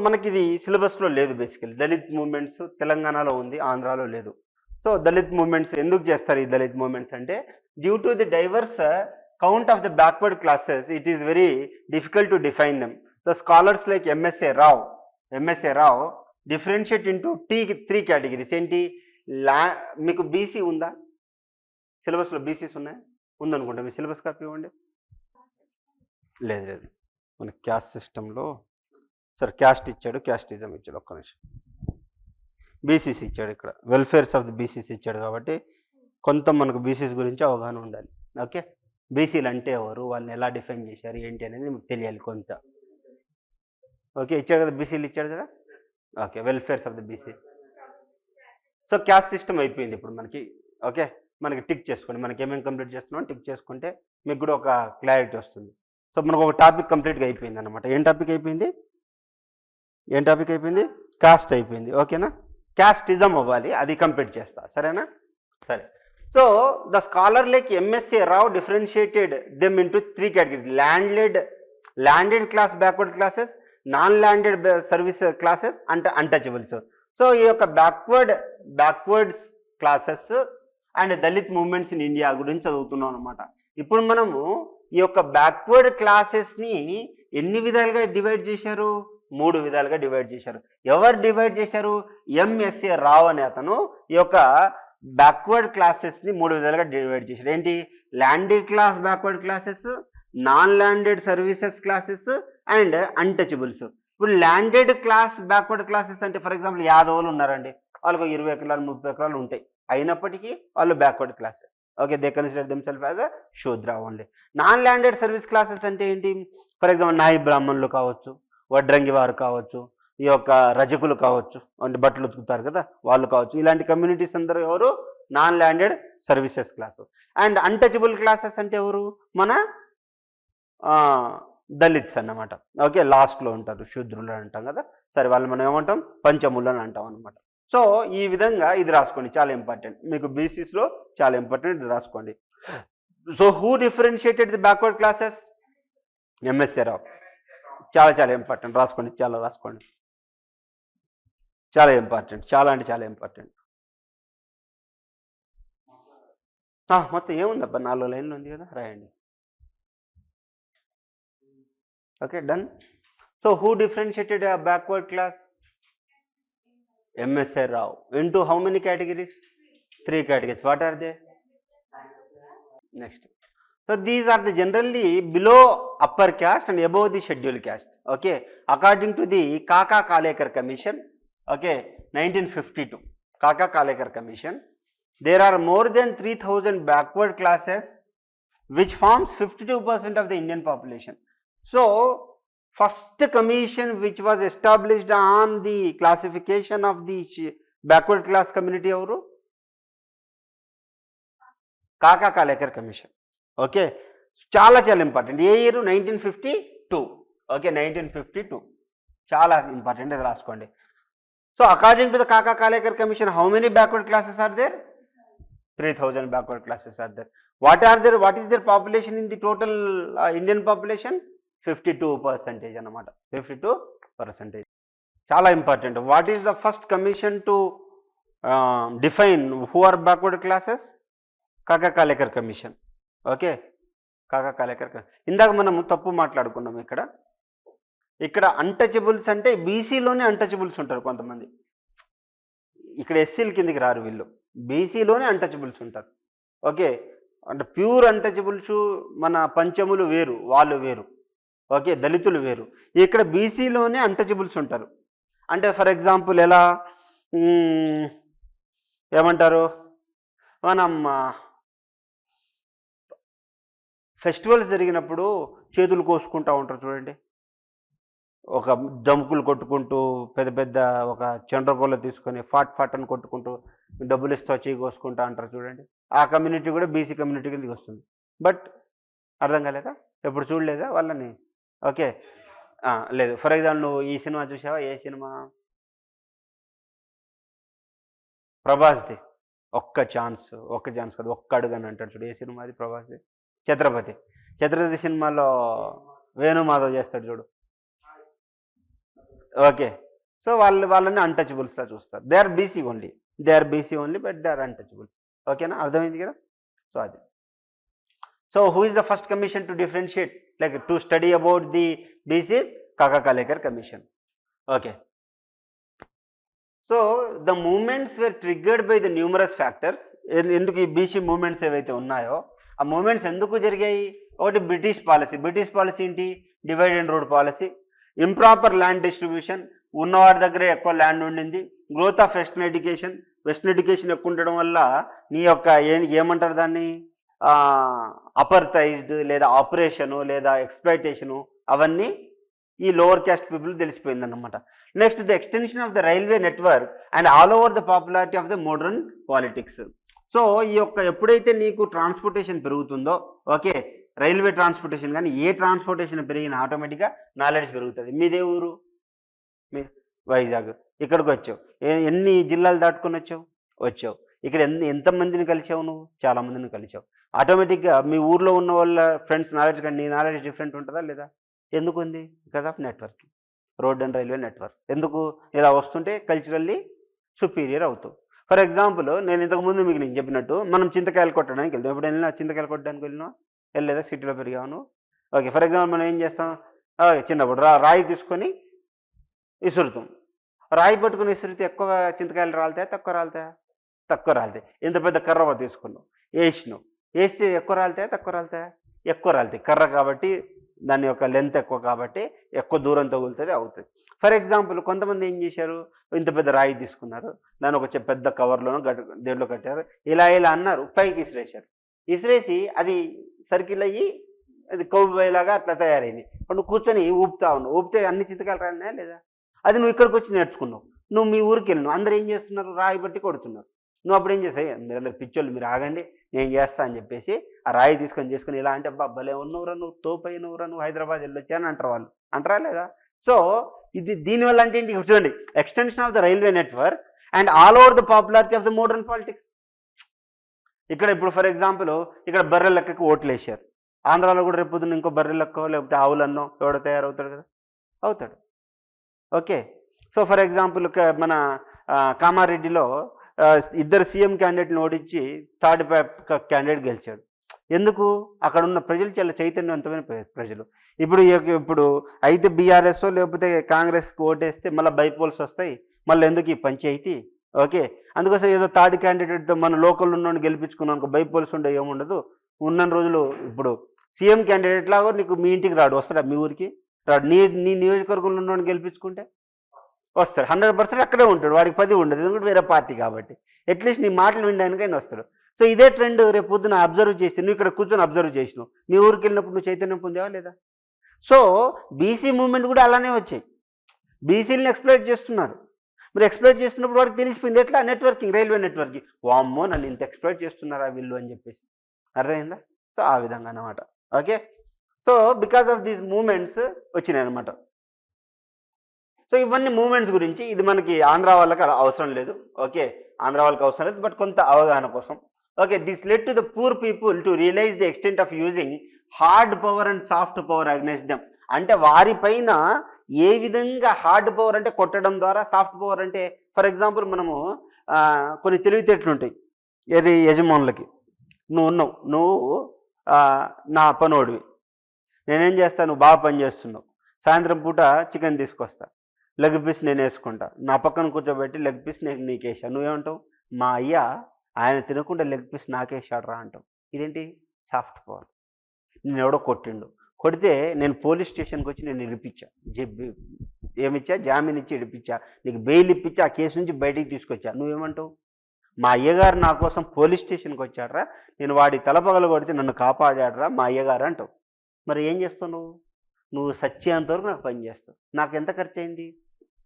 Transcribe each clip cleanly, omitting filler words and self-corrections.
మనకి ఇది సిలబస్లో లేదు. బేసికలీ దళిత్ మూవ్మెంట్స్ తెలంగాణలో ఉంది, ఆంధ్రాలో లేదు. సో దళిత్ మూవ్మెంట్స్ ఎందుకు చేస్తారు ఈ దళిత్ మూవ్మెంట్స్ అంటే, due to the divorce count of the backward classes it is very difficult to define them. The scholars like MSA Rao differentiate into three categories. ఏంటి? మీకు బీసీ ఉందా? సిలబస్లో బీసీస్ ఉన్నాయా? ఉందనుకుంటా. మీ సిలబస్ కాపీ ఇవ్వండి. లేదు, మన క్యాస్ట్ సిస్టంలో సార్ క్యాస్ట్ ఇచ్చాడు, క్యాస్టిజం ఇచ్చాడు. ఒక్క నిమిషం. బీసీసీ ఇచ్చాడు, ఇక్కడ వెల్ఫేర్స్ ఆఫ్ ది బీసీసీ ఇచ్చాడు. కాబట్టి కొంత మనకు బీసీస్ గురించి అవగాహన ఉండాలి. ఓకే, బీసీలు అంటే ఎవరు, వాళ్ళని ఎలా డిఫైన్ చేశారు, ఏంటి అనేది మీకు తెలియాలి కొంత. ఓకే, ఇచ్చాడు కదా, బీసీలు ఇచ్చాడు కదా. Okay, welfares of the BC. So caste system అయిపోయింది ఇప్పుడు మనకి. ఓకే, మనకి టిక్ చేసుకోండి, మనకి ఏమేమి కంప్లీట్ చేస్తున్నాం టిక్ చేసుకుంటే మీకు కూడా ఒక క్లారిటీ వస్తుంది. సో మనకు ఒక టాపిక్ కంప్లీట్గా అయిపోయింది అనమాట. ఏం టాపిక్ అయిపోయింది? కాస్ట్ అయిపోయింది. ఓకేనా, క్యాస్టిజం అవ్వాలి, అది కంప్లీట్ చేస్తా. సరేనా? సరే. So the scholar like MSA Rao differentiated them into three categories: landed class backward classes, non landed service classes అంటే అన్టచబుల్స్. సో ఈ యొక్క backwards classes and Dalit movements in India గురించి చదువుతున్నాం అనమాట. ఇప్పుడు మనము ఈ యొక్క బ్యాక్వర్డ్ క్లాసెస్ని ఎన్ని విధాలుగా డివైడ్ చేశారు? 3 విధాలుగా డివైడ్ చేశారు. ఎవరు డివైడ్ చేశారు? ఎంఎస్ఏ రావ్ అనే అతను ఈ యొక్క బ్యాక్వర్డ్ క్లాసెస్ని 3 విధాలుగా డివైడ్ చేశారు. ఏంటి? Landed class backward classes, non landed services classes and untouchables. ఇప్పుడు ల్యాండెడ్ క్లాస్ బ్యాక్వర్డ్ క్లాసెస్ అంటే ఫర్ ఎగ్జాంపుల్ యాదవులు ఉన్నారండి, వాళ్ళకు 20 ఎకరాలు 30 ఎకరాలు ఉంటాయి, అయినప్పటికీ వాళ్ళు backward class. Okay, they consider themselves as a Shudra only. Non landed service classes అంటే ఏంటి? ఫర్ ఎగ్జాంపుల్ నాయి బ్రాహ్మణులు కావచ్చు, వడ్రంగి వారు కావచ్చు, ఈ యొక్క రజకులు కావచ్చు, అంటే బట్టలు ఉతుకుతారు కదా వాళ్ళు కావచ్చు. ఇలాంటి కమ్యూనిటీస్ అందరూ ఎవరు? Non landed services class. And untouchable classes అంటే ఎవరు? మన దళిత్స్ అన్నమాట. ఓకే, లాస్ట్లో ఉంటారు, శూద్రులు అంటాం కదా. సరే, వాళ్ళు మనం ఏమంటాం? పంచములు అని అంటాం అనమాట. సో ఈ విధంగా ఇది రాసుకోండి, చాలా ఇంపార్టెంట్. మీకు బీసీస్లో చాలా ఇంపార్టెంట్, ఇది రాసుకోండి. So who differentiated the backward classes? MSA Rao. చాలా ఇంపార్టెంట్, రాసుకోండి, రాసుకోండి. చాలా ఇంపార్టెంట్, చాలా అంటే చాలా ఇంపార్టెంట్. మొత్తం ఏముందబ్బా, 4 లైన్లు ఉంది కదా, రాయండి. Okay, done. So who differentiated a backward class? MSA Rao. Into how many categories? 3 categories. What are they? Next. So these are the generally below upper caste and above the scheduled caste. Okay, according to the Kaka Kalekar Commission, okay, 1952 Kaka Kalekar Commission, there are more than 3000 backward classes which forms 52% of the Indian population. So first commission which was established on the classification of the backward class community ఎవరు? కాకా Kalelkar commission. Okay, చాలా important. ఏ year? 1952. Okay, 1952 చాలా important, అది రాసుకోండి. So according to the Kaka Kalelkar commission, how many backward classes are there? 3000 backward classes are there. What is their population in the total Indian population? 52% అన్నమాట. 52%. చాలా important. What is the first commission to define who are backward classes? Kaka Kalelkar commission. Okay, కాకా కాలేకర్. ఇందాక మనము తప్పు మాట్లాడుకున్నాము. ఇక్కడ untouchables అంటే బీసీలోనే untouchables ఉంటారు కొంతమంది. ఇక్కడ ఎస్సీల కిందికి రారు వీళ్ళు, బీసీలోనే అన్టచబుల్స్ ఉంటారు. ఓకే, అంటే ప్యూర్ అన్టచబుల్స్ మన పంచములు వేరు, వాళ్ళు వేరు. ఓకే, దళితులు వేరు. ఇక్కడ బీసీలోనే అన్టచబుల్స్ ఉంటారు. అంటే ఫర్ ఎగ్జాంపుల్ ఎలా ఏమంటారు, మనం ఫెస్టివల్స్ జరిగినప్పుడు చేతులు కోసుకుంటూ ఉంటారు చూడండి, ఒక డంకులు కొట్టుకుంటూ పెద్ద పెద్ద ఒక చండ్రగోళ్ళ తీసుకొని ఫాట్ అని కొట్టుకుంటూ డబ్బులు ఇస్తూ చేయి కోసుకుంటా అంటారు చూడండి. ఆ కమ్యూనిటీ కూడా బీసీ కమ్యూనిటీ కిందకి వస్తుంది. బట్ అర్థం కాలేదా? ఎప్పుడు చూడలేదా వాళ్ళని? ఓకే, లేదు. ఫర్ ఎగ్జాంపుల్ నువ్వు ఈ సినిమా చూసావా? ఏ సినిమా? ప్రభాస్ది. ఒక్క ఛాన్స్ కాదు, ఒక్క అడుగు అని అంటాడు చూడు. ఏ సినిమా అది? ప్రభాస్ది. ఛత్రపతి సినిమాలో వేణుమాధవ్ చేస్తాడు చూడు. ఓకే. సో వాళ్ళని అన్‌టచబుల్స్‌లా చూస్తారు. They are BC only but they are untouchables. ఓకేనా? అర్థమైంది కదా! సో అది. So who is the first commission to differentiate like to study about the BCs? Kaka Kalelkar commission. Okay. So the movements were triggered by the numerous factors. ఎందుకు ఈ BC movements ఏవైతే ఉన్నాయో, ఆ movements ఎందుకు జరిగాయి? ఒకటి బ్రిటిష్ పాలసీ ఏంటి? Divide and rule policy. Improper land distribution, ఉన్నవాడి దగ్గరే ఎక్కువ ల్యాండ్ ఉండింది. గ్రోత్ ఆఫ్ వెస్టర్న్ ఎడ్యుకేషన్ ఎక్కువ ఉండడం వల్ల నీ యొక్క ఏమంటారు దాన్ని, అపర్థైజ్డ్ లేదా ఆపరేషను లేదా ఎక్స్‌ప్లాయిటేషను అవన్నీ ఈ లోవర్ క్యాస్ట్ పీపుల్ తెలిసిపోయిందన్నమాట. Next the extension of the railway network and all over the popularity of the modern politics. So ఈ యొక్క ఎప్పుడైతే నీకు ట్రాన్స్పోర్టేషన్ పెరుగుతుందో, ఓకే, రైల్వే ట్రాన్స్పోర్టేషన్ కానీ ఏ ట్రాన్స్పోర్టేషన్ పెరిగినా ఆటోమేటిక్గా నాలెడ్జ్ పెరుగుతుంది. మీదే ఊరు? మీ వైజాగ్. ఇక్కడికి వచ్చావు. ఎన్ని జిల్లాలు దాటుకొని వచ్చావు. ఇక్కడ ఎంతమందిని కలిసావు నువ్వు? చాలా మందిని కలిసావు. ఆటోమేటిక్గా మీ ఊర్లో ఉన్న వాళ్ళ ఫ్రెండ్స్ నాలెడ్జ్ కానీ నీ నాలెడ్జ్ డిఫరెంట్ ఉంటుందా లేదా? ఎందుకు ఉంది? Because of networking, road and railway network. ఎందుకు? ఇలా వస్తుంటే కల్చరల్లీ సుపీరియర్ అవుతావు. ఫర్ ఎగ్జాంపుల్, నేను ఇంతకుముందు మీకు నేను చెప్పినట్టు మనం చింతకాయలు కొట్టడానికి వెళ్తాం. ఎప్పుడు వెళ్ళినా చింతకాయలు కొట్టడానికి వెళ్ళలేదా? సిటీలో పెరిగాను. ఓకే, ఫర్ ఎగ్జాంపుల్ మనం ఏం చేస్తాం? చిన్నప్పుడు రాయి తీసుకొని విసురుతాం. రాయి పట్టుకుని విసిరితే ఎక్కువ చింతకాయలు రాలుతాయా తక్కువ రాలుతాయా? తక్కువ రాలుతాయి. ఇంత పెద్ద కర్ర తీసుకున్నాం, వేస్తే ఎక్కువ రాలుతాయా తక్కువ రాలుతాయా? ఎక్కువ రాలుతాయి. కర్ర కాబట్టి దాని యొక్క లెంత్ ఎక్కువ కాబట్టి ఎక్కువ దూరం తగులుతుంది, అవుతుంది. ఫర్ ఎగ్జాంపుల్ కొంతమంది ఏం చేశారు? ఇంత పెద్ద రాయి తీసుకున్నారు, దాన్ని ఒక పెద్ద కవర్లోనో దేంట్లో కట్టారు, ఇలా అన్నారు, పైకి విసిరేసి అది సర్కిల్ అయ్యి అది కౌబోయేలాగా అట్లా తయారైంది. ఇప్పుడు నువ్వు కూర్చొని ఊపితే అన్ని చింతకాయలు రాలినాయా లేదా? అది నువ్వు ఇక్కడికి వచ్చి నేర్చుకున్నావు. నువ్వు మీ ఊరికి వెళ్ళినావు, అందరూ ఏం చేస్తున్నారు? రాయి బట్టి కొడుతున్నారు. నువ్వు అప్పుడు ఏం చేస్తావు? మీరందరూ పిచ్చోళ్ళు, మీరు ఆగండి, నేను చేస్తా అని చెప్పేసి ఆ రాయి చేసుకొని ఇలా అంటే భలే ఉన్నవురా నువ్వు, తోపైనవురా నువ్వు, హైదరాబాద్ వెళ్ళొచ్చా అని అంటారు వాళ్ళు. అంటారా లేదా? సో ఇది దీనివల్ల అంటే ఏంటి? చూడండి, extension of the railway network and all over the popularity of the modern politics. ఇక్కడ ఇప్పుడు ఫర్ ఎగ్జాంపుల్ ఇక్కడ బర్రెల లెక్కకి ఓట్లు వేసారు. ఆంధ్రాలో కూడా రేపు పొద్దున్న ఇంకో బర్రెల లెక్కో లేకపోతే ఆవులన్నో ఎవడో తయారవుతాడు కదా, అవుతాడు. ఓకే, సో ఫర్ ఎగ్జాంపుల్ మన కామారెడ్డిలో ఇద్దరు సీఎం క్యాండిడేట్ని ఓడించి థర్డ్ క్యాండిడేట్ గెలిచాడు. ఎందుకు? అక్కడ ఉన్న ప్రజలు చాలా చైతన్యవంతమైన ప్రజలు. ఇప్పుడు అయితే బీఆర్ఎస్ లేకపోతే కాంగ్రెస్కి ఓటేస్తే మళ్ళీ బైపోల్స్ వస్తాయి, మళ్ళీ ఎందుకు ఈ పంచాయతీ? ఓకే, అందుకోసం ఏదో థర్డ్ క్యాండిడేట్తో మన లోకల్ ఉన్నోడిని గెలిపించుకున్నాను, బైపోల్స్ ఉండే ఏముండదు. ఉన్న రోజులు ఇప్పుడు సీఎం క్యాండిడేట్ లాగా నీకు మీ ఇంటికి రాడు, వస్తాడా? మీ ఊరికి రాడు. నీ నియోజకవర్గంలో ఉన్నోడిని గెలిపించుకుంటే వస్తాడు, 100% అక్కడే ఉంటాడు, వాడికి 10 ఉండదు, ఎందుకంటే వేరే పార్టీ కాబట్టి. అట్లీస్ట్ నీ మాటలు వినడానికైనా వస్తాడు. సో ఇదే ట్రెండ్ రేపు పొద్దున అబ్జర్వ్ చేస్తే, నువ్వు ఇక్కడ కూర్చొని అబ్జర్వ్ చేసినావు, మీ ఊరికి వెళ్ళినప్పుడు నువ్వు చైతన్యం పొందావా లేదా? సో బీసీ మూవ్మెంట్ కూడా అలానే వచ్చాయి. బీసీలను ఎక్స్ప్లోయిట్ చేస్తున్నారు. మరి ఎక్స్ప్లోయిట్ చేస్తున్నప్పుడు వాడికి తెలిసిపోయింది ఎట్లా? Networking, railway networking. వామ్మో నన్ను ఇంత ఎక్స్ప్లోయిట్ చేస్తున్నారా వీళ్ళు అని చెప్పేసి. అర్థమైందా? సో ఆ విధంగా అన్నమాట. Okay, so because of these movements వచ్చినాయి అనమాట. సో ఇవన్నీ మూమెంట్స్ గురించి, ఇది మనకి ఆంధ్ర వాళ్ళకి అవసరం లేదు. ఓకే, ఆంధ్ర వాళ్ళకి అవసరం లేదు, బట్ కొంత అవగాహన కోసం. Okay, this led to the poor people to realise the extent of using hard power and soft power against them. అంటే వారి పైన ఏ విధంగా హార్డ్ పవర్ అంటే కొట్టడం ద్వారా, సాఫ్ట్ పవర్ అంటే ఫర్ ఎగ్జాంపుల్ మనము కొన్ని తెలివితేటలు ఉంటాయి యజమానులకి. నువ్వు నా పనోడివి, నేనేం చేస్తాను, నువ్వు బాగా పని చేస్తున్నావు, సాయంత్రం పూట చికెన్ తీసుకొస్తా, లెగ్ పీస్ నేను వేసుకుంటా, నా పక్కన కూర్చోబెట్టి లెగ్ పీస్ నీకు వేసా, నువ్వేమంటావు? మా అయ్య ఆయన తినకుండా లెగ్ పీస్ నాకేసాడు రా అంటావు. ఇదేంటి? Soft power. నేను ఎవడో కొడితే నేను పోలీస్ స్టేషన్కి వచ్చి నేను ఇడిపించా, ఏమిచ్చా? జామీన్ ఇచ్చి ఇడిపించా, నీకు బెయిల్ ఇప్పించి ఆ కేసు నుంచి బయటికి తీసుకొచ్చా. నువ్వేమంటావు? మా అయ్యగారు నా కోసం పోలీస్ స్టేషన్కి వచ్చాడరా, నేను వాడి తలపగలు కొడితే నన్ను కాపాడాడరా మా అయ్యగారు అంటావు. మరి ఏం చేస్తావు నువ్వు సత్యంతవరకు నాకు పని చేస్తావు. నాకు ఎంత ఖర్చు అయింది?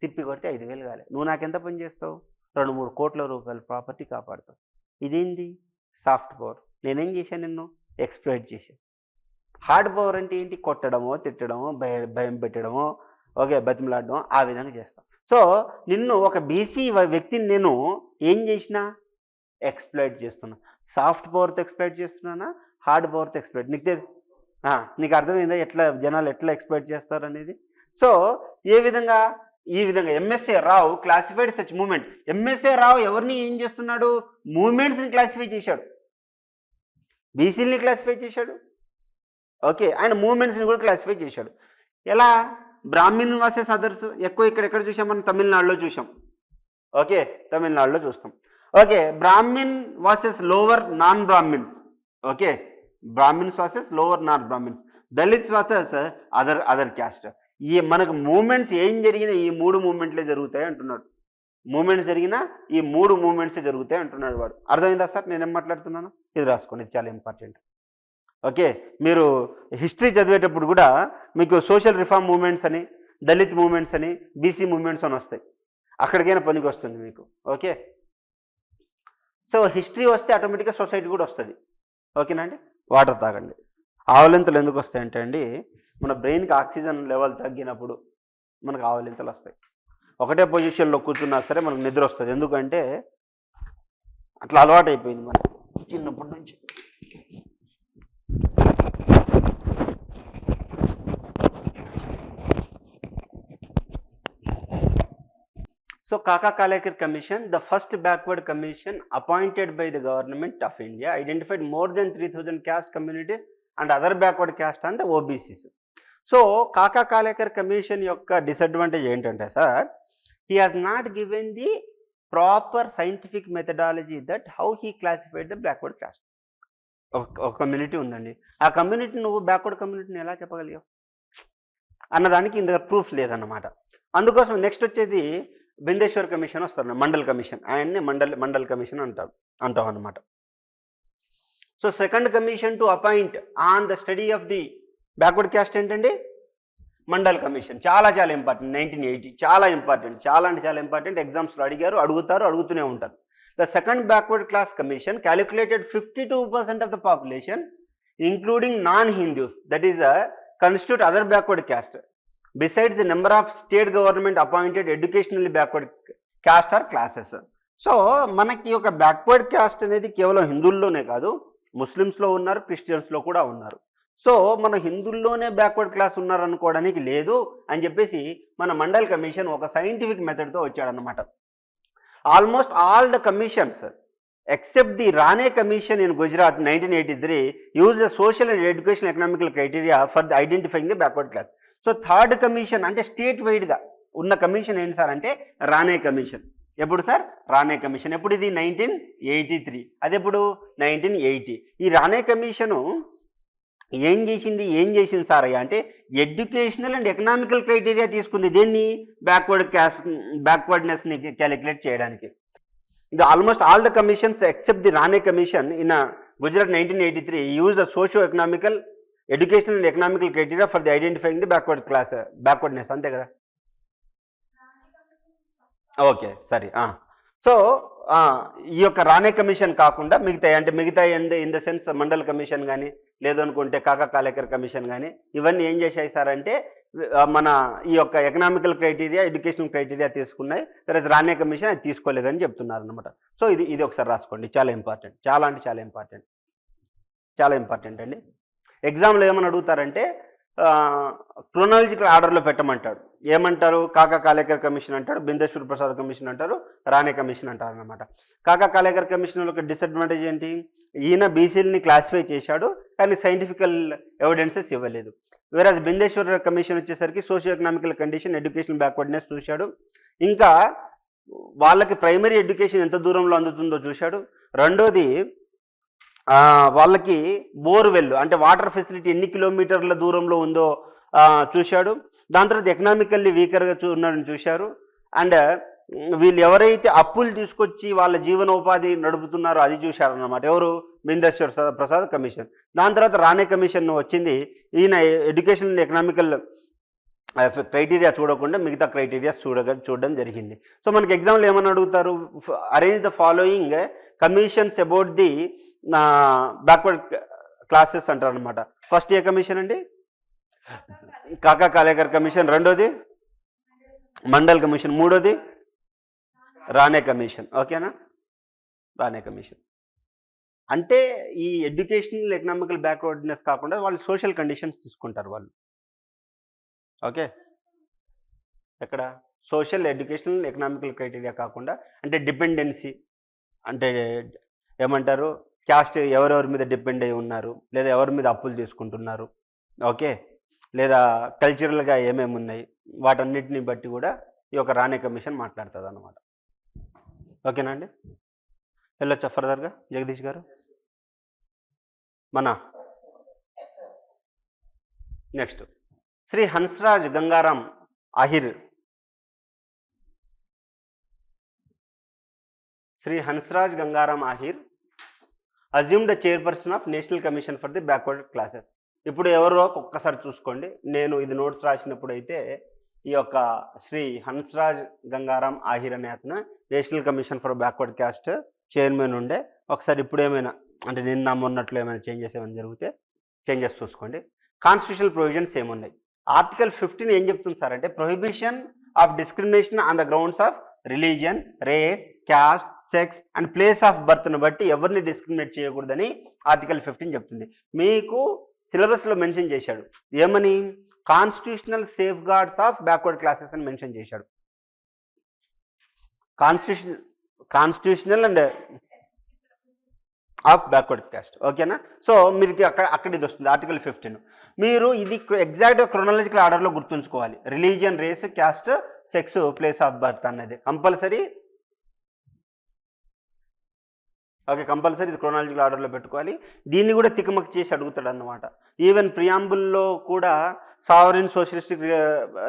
తిప్పి కొడితే 5,000 కాలే. నువ్వు నాకెంత పని చేస్తావు? 2-3 కోట్ల రూపాయల ప్రాపర్టీ కాపాడుతావు. ఇదేంది? Soft power. నేనేం చేశాను? నిన్ను ఎక్స్ప్లోయిట్ చేశాను. హార్డ్ పవర్ అంటే ఏంటి? కొట్టడమో, తిట్టడమో, భయం పెట్టడమో, ఓకే, బతిమలాడడం, ఆ విధంగా చేస్తాం. సో నిన్ను ఒక బీసీ వ్యక్తిని నేను ఏం చేసినా ఎక్స్ప్లోయిట్ చేస్తున్నా. సాఫ్ట్ పవర్తో ఎక్స్ప్లోయిట్ చేస్తున్నానా, హార్డ్ పవర్తో ఎక్స్ప్లోయిట్? నీకు అర్థమైందా జనాలు ఎట్లా ఎక్స్ప్లోయిట్ చేస్తారు అనేది? సో ఏ విధంగా ఈ విధంగా ఎంఎస్ఏ రావు క్లాసిఫైడ్ సచ్ మూమెంట్. ఎంఎస్ఏ రావు ఎవరిని ఏం చేస్తున్నాడు? మూమెంట్స్ని క్లాసిఫై చేశాడు, బీసీలని క్లాసిఫై చేశాడు. ఓకే, ఆయన మూమెంట్స్ని కూడా క్లాసిఫై చేశాడు. ఎలా? బ్రాహ్మిన్ వర్సెస్ అదర్స్ ఎక్కువ ఎక్కడ చూసాం మనం? తమిళనాడులో చూసాం. ఓకే, తమిళనాడులో చూస్తాం. Okay, Brahmin versus lower non Brahmins. Okay, Brahmins versus lower non Brahmins, Dalits versus other caste. ఈ మనకు మూమెంట్స్ ఏం జరిగినా ఈ 3 మూమెంట్లే జరుగుతాయి అంటున్నాడు. మూమెంట్స్ జరిగినా ఈ 3 మూమెంట్సే జరుగుతాయి అంటున్నాడు వాడు. అర్థమైందా సార్ నేనేం మాట్లాడుతున్నాను? ఇది రాసుకోండి, ఇది చాలా ఇంపార్టెంట్. ఓకే, మీరు హిస్టరీ చదివేటప్పుడు కూడా మీకు సోషల్ రిఫార్మ్ మూమెంట్స్ అని, దళిత్ మూమెంట్స్ అని, బీసీ మూమెంట్స్ అని వస్తాయి. అక్కడికైనా పనికి వస్తుంది మీకు. ఓకే, సో హిస్టరీ వస్తే ఆటోమేటిక్గా సొసైటీ కూడా వస్తుంది. ఓకేనా అండి? వాటర్ తాగండి. ఆవలింతలు ఎందుకు వస్తాయంటే అండి, మన బ్రెయిన్కి ఆక్సిజన్ లెవెల్ తగ్గినప్పుడు మనకు ఆవలింతలు వస్తాయి. ఒకటే పొజిషన్లో కూర్చున్నా సరే మనకు నిద్ర వస్తుంది. ఎందుకంటే అట్లా అలవాటు అయిపోయింది మనకి చిన్నప్పటి నుంచి. So Kaka Kalekar Commission, the first backward commission appointed by the government of India, identified more than 3,000 caste communities and other backward caste and the OBCs. So Kaka Kalekar Commission యొక్క disadvantage ఏంటంటే sir, he has not given the proper scientific methodology that how he classified the backward caste. ఒక community ఉందండి, ఆ community నువ్వు backward కమ్యూనిటీని ఎలా చెప్పగలిగావు అన్నదానికి ఇందులో proof లేదన్నమాట. అందుకోసం నెక్స్ట్ వచ్చేది బిందేశ్వర్ కమిషన్ వస్తారు, మండల్ కమిషన్. ఆయన్ని మండల్ కమిషన్ అంటాం అన్నమాట. So second commission to appoint on the study of the backward caste ఏంటండి? మండల్ కమిషన్. చాలా ఇంపార్టెంట్. 1980 చాలా ఇంపార్టెంట్, చాలా అంటే చాలా ఇంపార్టెంట్. ఎగ్జామ్స్లో అడుగుతూనే ఉంటారు. The second backward class commission calculated 52% of the population including non Hindus, that is constitute other backward caste besides the number of state government appointed educationally backward caste or classes. So మనకి ఒక backward caste అనేది కేవలం హిందువుల్లోనే కాదు, ముస్లిమ్స్లో ఉన్నారు, క్రిస్టియన్స్లో కూడా ఉన్నారు. So మన హిందువుల్లోనే backward class ఉన్నారు అనుకోవడానికి లేదు అని చెప్పేసి మన మండల్ కమిషన్ ఒక సైంటిఫిక్ మెథడ్తో వచ్చాడనమాట. Almost all the commissions except the Rane Commission in Gujarat 1983 used the social and educational economical criteria for the identifying the backward class. So third commission అంటే స్టేట్ వైడ్గా ఉన్న కమిషన్ ఏంటి సార్ అంటే రానే commission. ఎప్పుడు sir? రానే commission. ఎప్పుడు ఇది? 1983. అది ఎప్పుడు? 1980. ఈ రానే కమిషను ఏం చేసింది సార్ అయ్యా అంటే ఎడ్యుకేషనల్ అండ్ ఎకనామికల్ క్రైటీరియా తీసుకుంది. దేన్ని? బ్యాక్వర్డ్నెస్ని క్యాలిక్యులేట్ చేయడానికి. The almost all the commissions except the Rane Commission in Gujarat 1983 used the socio-economical, educational and economical criteria for the identifying the backwardness. అంతే కదా? ఓకే సరే. సో ఈ యొక్క రానే కమిషన్ కాకుండా మిగతా in the sense mandal commission కానీ లేదనుకుంటే కాకా కాలేకర్ కమిషన్ కానీ ఇవన్నీ ఏం చేశాయి సార్ అంటే మన ఈ యొక్క ఎకనామికల్ క్రైటీరియా, ఎడ్యుకేషనల్ క్రైటీరియా తీసుకున్నాయి. సరే, రానే కమిషన్ అది తీసుకోలేదని చెప్తున్నారు అనమాట. సో ఇది ఒకసారి రాసుకోండి, చాలా ఇంపార్టెంట్, చాలా అంటే చాలా ఇంపార్టెంట్ అండి. ఎగ్జామ్లో ఏమని అడుగుతారంటే క్రోనాలజికల్ ఆర్డర్లో పెట్టమంటాడు. ఏమంటారు? కాకా కాలేకర్ కమిషన్ అంటాడు, బిందేశ్వర్ ప్రసాద్ కమిషన్ అంటారు, రానే కమిషన్ అంటారు అనమాట. కాకా కాలేకర్ కమిషన్ యొక్క డిసడ్వాంటేజ్ ఏంటి? ఈయన బీసీలని క్లాసిఫై చేశాడు కానీ సైంటిఫికల్ ఎవిడెన్సెస్ ఇవ్వలేదు. వేరాజ్ బిందేశ్వర్ కమిషన్ వచ్చేసరికి socio economical condition, education backwardness చూశాడు. ఇంకా వాళ్ళకి ప్రైమరీ ఎడ్యుకేషన్ ఎంత దూరంలో అందుతుందో చూశాడు. రెండోది వాళ్ళకి బోర్వెల్ అంటే వాటర్ ఫెసిలిటీ ఎన్ని కిలోమీటర్ల దూరంలో ఉందో చూశాడు. దాని తర్వాత ఎకనామికల్లీ వీకర్గా ఉన్నారని చూశారు. అండ్ వీళ్ళు ఎవరైతే అప్పులు తీసుకొచ్చి వాళ్ళ జీవనోపాధి నడుపుతున్నారో అది చూశారన్నమాట. ఎవరు? బిందేశ్వర్ ప్రసాద్ కమిషన్. దాని తర్వాత రానే కమిషన్ వచ్చింది. ఈయన ఎడ్యుకేషన్ ఎకనామికల్ క్రైటీరియా చూడకుండా మిగతా క్రైటీరియాస్ చూడడం జరిగింది. సో మనకి ఎగ్జామ్లో ఏమని అడుగుతారు? Arrange the following commissions about the backward classes అంటారు అనమాట. ఫస్ట్ ఏ కమిషన్ అండి? కాకా కాలేకర్ కమిషన్. రెండోది మండల్ కమిషన్. మూడోది రానే కమిషన్. ఓకేనా? రానే కమిషన్ అంటే ఈ ఎడ్యుకేషనల్ ఎకనామికల్ బ్యాక్వర్డ్నెస్ కాకుండా వాళ్ళు సోషల్ కండిషన్స్ తీసుకుంటారు వాళ్ళు. ఓకే, ఎక్కడ? సోషల్, ఎడ్యుకేషనల్, ఎకనామికల్ క్రైటీరియా కాకుండా, అంటే డిపెండెన్సీ అంటే ఏమంటారు, క్యాస్ట్ ఎవరెవరి మీద డిపెండ్ అయి ఉన్నారు, లేదా ఎవరి మీద అప్పులు తీసుకుంటున్నారు, ఓకే, లేదా కల్చరల్గా ఏమేమి ఉన్నాయి, వాటన్నిటిని బట్టి కూడా ఈ యొక్క రాణే కమిషన్ మాట్లాడుతుంది అన్నమాట. ఓకేనా అండి? వెళ్ళొచ్చా ఫర్దర్గా జగదీష్ గారు? మన next Shri Hansraj Gangaram Ahir. Shri Hansraj Gangaram Ahir assume the chairperson of national commission for the backward classes. ఇప్పుడు ఎవరో ఒక్కసారి చూసుకోండి, నేను ఇది నోట్స్ రాసినప్పుడు అయితే ఈ యొక్క శ్రీ హన్స్రాజ్ గంగారాం ఆహిర్ అనే అతను national commission for backward caste chairman ఉండే. ఒకసారి ఇప్పుడు ఏమైనా అంటే నిన్న మొన్నట్లు ఏమైనా చేంజెస్ ఏమైనా జరిగితే చేంజెస్ చూసుకోండి. కాన్స్టిట్యూషనల్ ప్రొవిజన్స్ ఏమున్నాయి? ఆర్టికల్ 15 ఏం చెప్తుంది సార్ అంటే prohibition of discrimination on the grounds of religion, race, caste, sex and place of బర్త్ను బట్టి ఎవరిని డిస్క్రిమినేట్ చేయకూడదని ఆర్టికల్ 15 చెప్తుంది. మీకు సిలబస్లో మెన్షన్ చేశాడు ఏమని? Constitutional safe guards of backward classes అని మెన్షన్ చేశాడు. Constitutional and of backward caste. ఓకేనా? సో మీరు అక్కడ ఇది వస్తుంది ఆర్టికల్ 15. మీరు ఇది ఎగ్జాక్ట్గా క్రొనాలజికల్ ఆర్డర్లో గుర్తుంచుకోవాలి. Religion, race, caste, sex, place of birth అనేది కంపల్సరీ. ఓకే, కంపల్సరీ ఇది క్రొనాలజికల్ ఆర్డర్లో పెట్టుకోవాలి. దీన్ని కూడా తికమక్ చేసి అడుగుతాడు అన్నమాట. ఈవెన్ ప్రియాంబుల్లో కూడా సావరిన్ సోషలిస్టిక్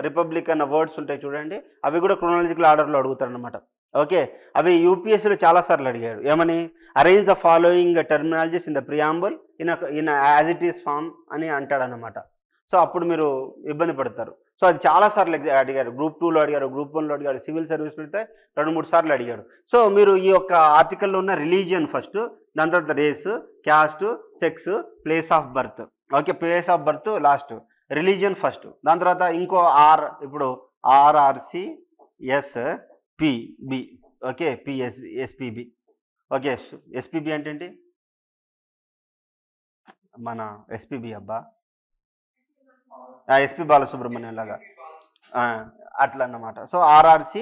రిపబ్లిక్ అన్న వర్డ్స్ ఉంటాయి చూడండి, అవి కూడా క్రొనాలజికల్ ఆర్డర్లో అడుగుతాడు అనమాట. ఓకే, అవి యూపీఎస్సీలో చాలాసార్లు అడిగాడు. ఏమని? Arrange the following terminologies in the preamble in as it is form అని అంటాడనమాట. సో అప్పుడు మీరు ఇబ్బంది పడతారు. సో అది చాలాసార్లు అడిగారు. గ్రూప్ 2లో అడిగారు, గ్రూప్ 1లో అడిగారు, సివిల్ సర్వీస్లో అయితే 2-3 సార్లు అడిగాడు. సో మీరు ఈ యొక్క ఆర్టికల్లో ఉన్న రిలీజియన్ ఫస్ట్, దాని తర్వాత race, caste, sex, place of birth. Okay, place of birth last, religion first, దాని తర్వాత ఇంకో ఆర్, ఇప్పుడు RRC SPB. Okay, SPB. Okay, SPB అంటే ఏంటి? మన ఎస్పిబి అబ్బా, ఎస్పి బాలసుబ్రహ్మణ్యం లాగా అట్లా అన్నమాట. So RRC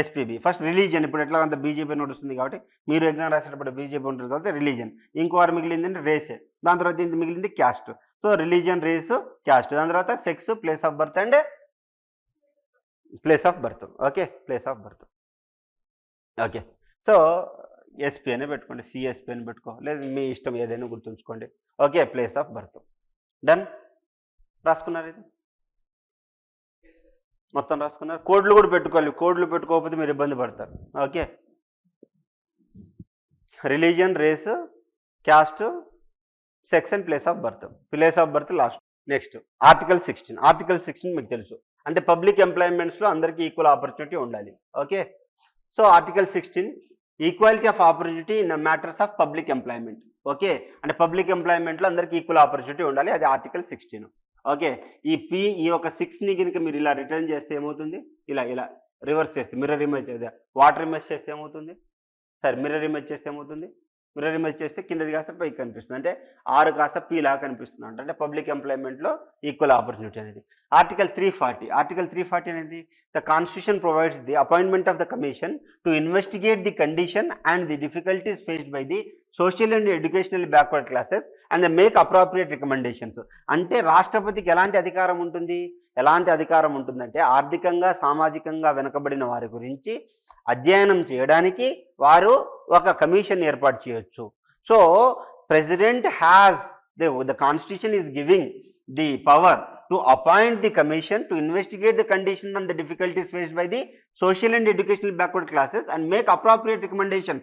SPB first religion. ఇప్పుడు ఎట్లా అంత బీజేపీ నడుస్తుంది కాబట్టి మీరు ఎగ్జామ్ రాసేటప్పుడు బీజేపీ ఉంటుంది కాబట్టి రిలీజియన్. ఇంకోవారు మిగిలింది అంటే రేసే, దాని తర్వాత ఇంత మిగిలింది caste. So religion, race, caste, దాని తర్వాత sex, place of birth and place of birth. Okay, place of birth. Okay, so SP అని పెట్టుకోండి, సిఎస్పీ అని పెట్టుకో, లేదా మీ ఇష్టం ఏదైనా గుర్తుంచుకోండి. Okay, place of birth. Done. రాసుకున్నారు? ఇది మొత్తం రాసుకున్నారు? కోడ్లు కూడా పెట్టుకోవాలి. కోడ్లు పెట్టుకోకపోతే మీరు ఇబ్బంది పడతారు. Okay, religion, race, caste, sex and place of birth. Place of birth last. Next article 16. Article 16 మీకు తెలుసు అంటే పబ్లిక్ ఎంప్లాయ్మెంట్స్లో అందరికీ ఈక్వల్ ఆపర్చునిటీ ఉండాలి. Okay, so article 16 equality of opportunity in the matters of public employment. Okay, అంటే public ఎంప్లాయ్మెంట్లో అందరికీ equal opportunity ఉండాలి, అది ఆర్టికల్ 16. ఓకే, ఈ యొక్క 6ని కనుక మీరు ఇలా రిటర్న్ చేస్తే ఏమవుతుంది? ఇలా రివర్స్ చేస్తే, మిర్రర్ ఇమేజ్, వాటర్ ఇమేజ్ చేస్తే ఏమవుతుంది? సరే, మిర్రర్ ఇమేజ్ చేస్తే ఏమవుతుంది? మిర్రర్ ఇమేజ్ చేస్తే కిందది కాస్త పైకి కనిపిస్తుంది, అంటే 6 కాస్త P లాగా కనిపిస్తుంది అంటే పబ్లిక్ ఎంప్లాయ్మెంట్లో ఈక్వల్ ఆపర్చునిటీ అనేది. ఆర్టికల్ 340. ఆర్టికల్ 340 అనేది the constitution provides the appointment of the commission to investigate the condition and the difficulties faced by the social and educational backward classes and the make appropriate recommendations. అంటే రాష్ట్రపతికి ఎలాంటి అధికారం ఉంటుంది? ఎలాంటి అధికారం ఉంటుందంటే ఆర్థికంగా, సామాజికంగా వెనుకబడిన వారి గురించి అధ్యయనం చేయడానికి వారు ఒక కమిషన్ ఏర్పాటు చేయొచ్చు. So president has the constitution is giving the power to appoint the commission to investigate the condition and the difficulties faced by the social and educational backward classes and make appropriate recommendation.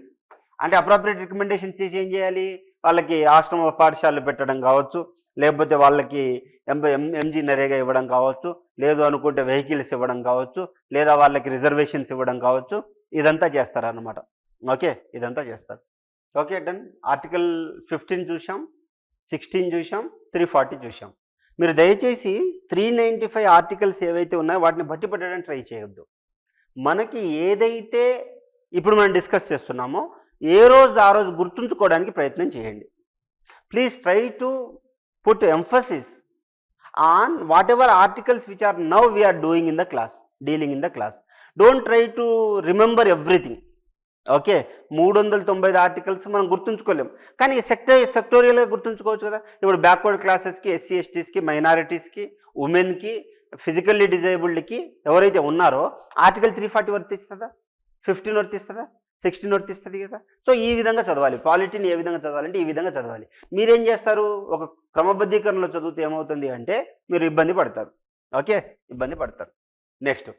అంటే appropriate recommendations చేసి ఏం చేయాలి? వాళ్ళకి ఆశ్రమ పాఠశాలలు పెట్టడం కావచ్చు, లేకపోతే వాళ్ళకి ఎంజీ నరేగా ఇవ్వడం కావచ్చు, లేదు అనుకుంటే వెహికల్స్ ఇవ్వడం కావచ్చు, లేదా వాళ్ళకి రిజర్వేషన్స్ ఇవ్వడం కావచ్చు, ఇదంతా చేస్తారన్నమాట. ఓకే, ఇదంతా చేస్తారు. Okay, done. ఆర్టికల్ 15 చూసాం, 16 చూసాం, 340 చూసాం. మీరు దయచేసి 395 ఆర్టికల్స్ ఏవైతే ఉన్నాయో వాటిని బట్టి పెట్టడానికి ట్రై చేయొద్దు. మనకి ఏదైతే ఇప్పుడు మనం డిస్కస్ చేస్తున్నామో ఏ రోజు ఆ రోజు గుర్తుంచుకోవడానికి ప్రయత్నం చేయండి. Please try to put emphasis on whatever articles which are now we are doing in the class, dealing in the class. Don't try to remember everything. Okay, 395 articles మనం గుర్తుంచుకోలేం, కానీ సెక్టోరియల్గా గుర్తుంచుకోవచ్చు కదా. ఇప్పుడు బ్యాక్వర్డ్ క్లాసెస్కి, ఎస్సీ ఎస్టీస్కి, మైనారిటీస్కి, ఉమెన్కి, ఫిజికల్లీ డిజేబుల్డ్కి ఎవరైతే ఉన్నారో article 340 వర్తిస్తుందా, 15 వర్తిస్తుందా, 16 వర్తిస్తుంది కదా. సో ఈ విధంగా చదవాలి. పాలిటీని ఏ విధంగా చదవాలంటే ఈ విధంగా చదవాలి. మీరేం చేస్తారు, ఒక క్రమబద్ధీకరణలో చదివితే ఏమవుతుంది అంటే మీరు ఇబ్బంది పడతారు. ఓకే, ఇబ్బంది పడతారు. నెక్స్ట్